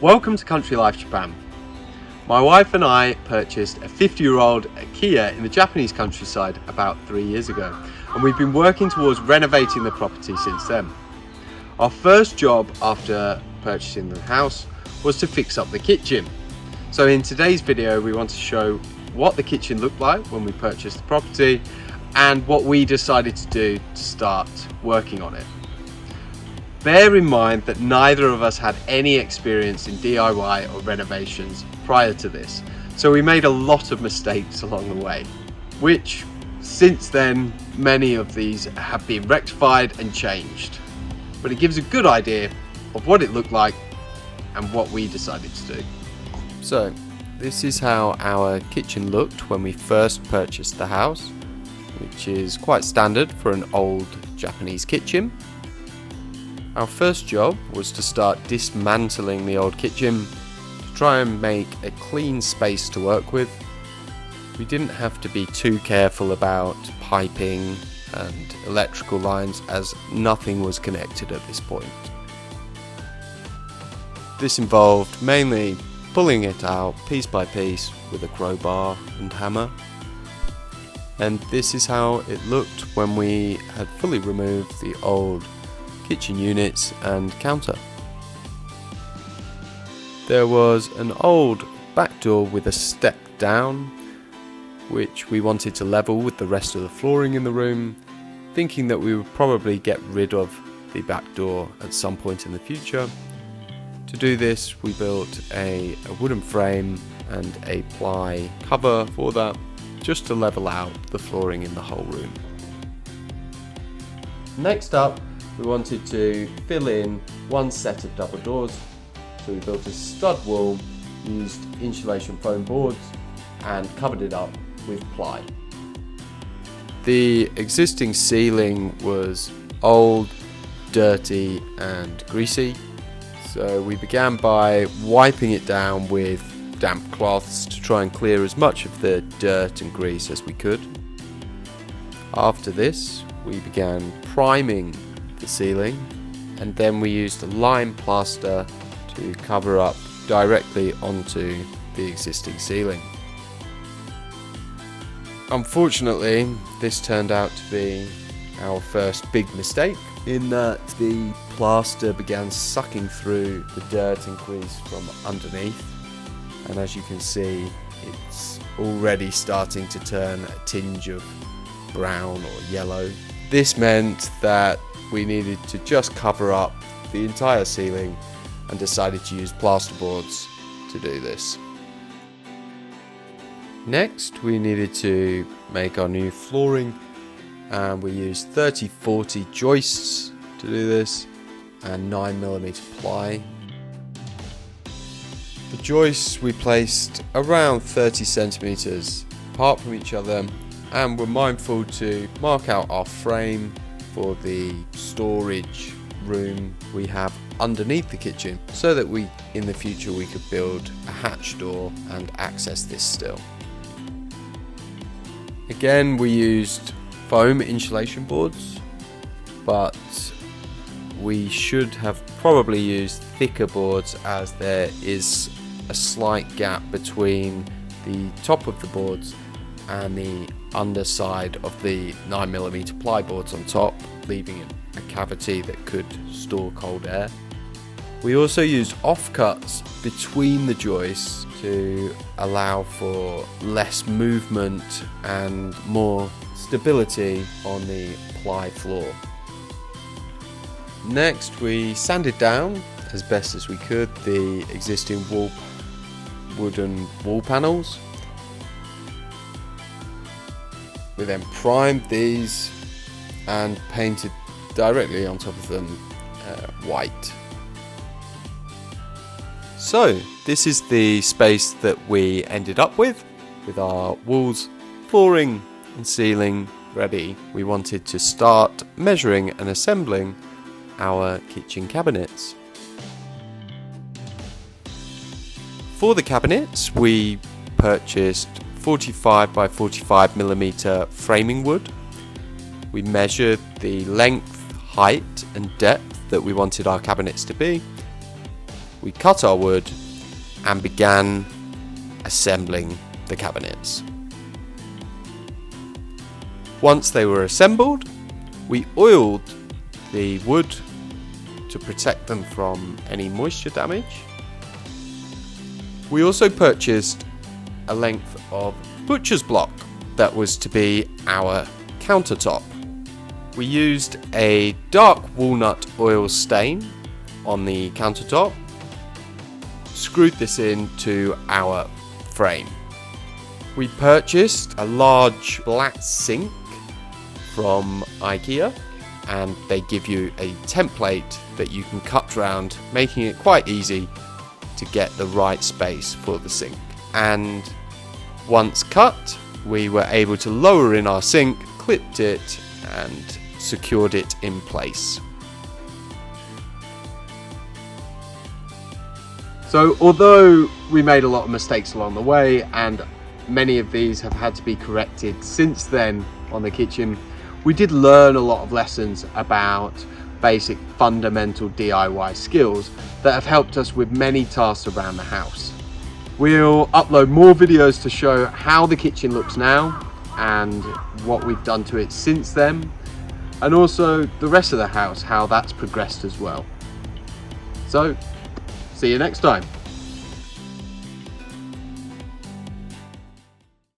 Welcome to Country Life Japan. My wife and I purchased a 50-year-old akiya in the Japanese countryside about 3 years ago, and we've been working towards renovating the property since then. Our first job after purchasing the house was to fix up the kitchen. So in today's video we want to show what the kitchen looked like when we purchased the property and what we decided to do to start working on it. Bear in mind that neither of us had any experience in DIY or renovations prior to this, so we made a lot of mistakes along the way, which since then many of these have been rectified and changed. But it gives a good idea of what it looked like and what we decided to do. So, this is how our kitchen looked when we first purchased the house, which is quite standard for an old Japanese kitchen. Our first job was to start dismantling the old kitchen to try and make a clean space to work with. We didn't have to be too careful about piping and electrical lines as nothing was connected at this point. This involved mainly pulling it out piece by piece with a crowbar and hammer. And this is how it looked when we had fully removed the old kitchen units and counter. There was an old back door with a step down, which we wanted to level with the rest of the flooring in the room, thinking that we would probably get rid of the back door at some point in the future. To do this, we built a wooden frame and a ply cover for that, just to level out the flooring in the whole room. Next up, we wanted to fill in one set of double doors, so we built a stud wall, used insulation foam boards and covered it up with ply. The existing ceiling was old, dirty and greasy, so we began by wiping it down with damp cloths to try and clear as much of the dirt and grease as we could. After this, we began priming the ceiling, and then we used a lime plaster to cover up directly onto the existing ceiling. Unfortunately, this turned out to be our first big mistake, in that the plaster began sucking through the dirt and grease from underneath, and as you can see, it's already starting to turn a tinge of brown or yellow. This meant that we needed to just cover up the entire ceiling and decided to use plasterboards to do this. Next, we needed to make our new flooring, and we used 30-40 joists to do this and 9mm ply. The joists we placed around 30 centimeters apart from each other, and were mindful to mark out our frame for the storage room we have underneath the kitchen, so that in the future we could build a hatch door and access this still. Again, we used foam insulation boards, but we should have probably used thicker boards, as there is a slight gap between the top of the boards and the underside of the 9mm ply boards on top, leaving a cavity that could store cold air. We also used offcuts between the joists to allow for less movement and more stability on the ply floor. Next, we sanded down as best as we could the existing wooden wall panels. We then primed these and painted directly on top of them white. So this is the space that we ended up with our walls, flooring and ceiling ready. We wanted to start measuring and assembling our kitchen cabinets. For the cabinets, we purchased 45 by 45mm framing wood. We measured the length, height and depth that we wanted our cabinets to be. we cut our wood and began assembling the cabinets. Once they were assembled, we oiled the wood to protect them from any moisture damage. We also purchased a length of butcher's block that was to be our countertop. We used a dark walnut oil stain on the countertop, screwed this into our frame. We purchased a large black sink from IKEA, and they give you a template that you can cut round, making it quite easy to get the right space for the sink. And once cut, we were able to lower in our sink, clipped it and secured it in place. So although we made a lot of mistakes along the way, and many of these have had to be corrected since then on the kitchen, we did learn a lot of lessons about basic fundamental DIY skills that have helped us with many tasks around the house. We'll upload more videos to show how the kitchen looks now and what we've done to it since then, and also the rest of the house, how that's progressed as well. So, see you next time.